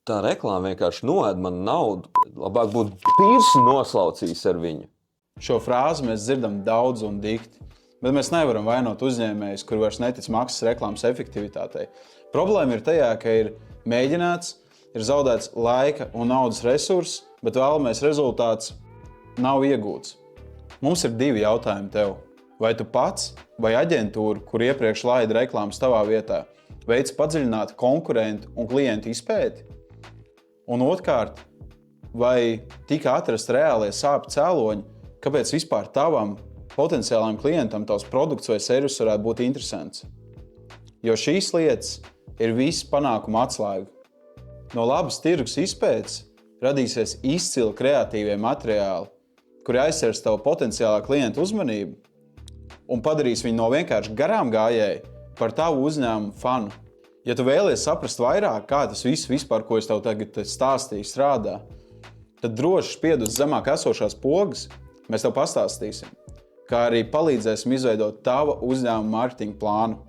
tā reklāma vienkārši noēd man naudu. Labāk būtu pīrs noslaucījis ar viņu. Šo frāzi mēs dzirdam daudz un dikti, bet mēs nevaram vainot uzņēmējus, kuri vairs netic maksas reklāmas efektivitātei. Problēma ir tajā, ka ir mēģināts, ir zaudēts laika un naudas resursi, bet vēlamais rezultāts nav iegūts. Mums ir 2 jautājumi tev. Vai tu pats vai aģentūra, kur iepriekš laida reklāmas tavā vietā, veic padziļināt konkurentu un klientu izpēti? Un otrkārt, vai tika atrast reālie sāpju cēloņi, kāpēc vispār tavam potenciālam klientam tavs produkts vai servis varētu būt interesants? Jo šīs lietas ir viss panākuma atslēga. No labas tirgus izpētes radīsies izcili kreatīvie materiāli, kuri aizsars tavu potenciālā klienta uzmanību un padarīs viņu no vienkārši garām gājēju par tavu uzņēmumu fanu. Ja tu vēlies saprast vairāk, kā tas viss vispār, ko es tev tagad stāstīju, strādā, tad droši spied uz zemāk esošās pogas, mēs tev pastāstīsim, kā arī palīdzēsim izveidot tava uzņēmuma mārketinga plānu.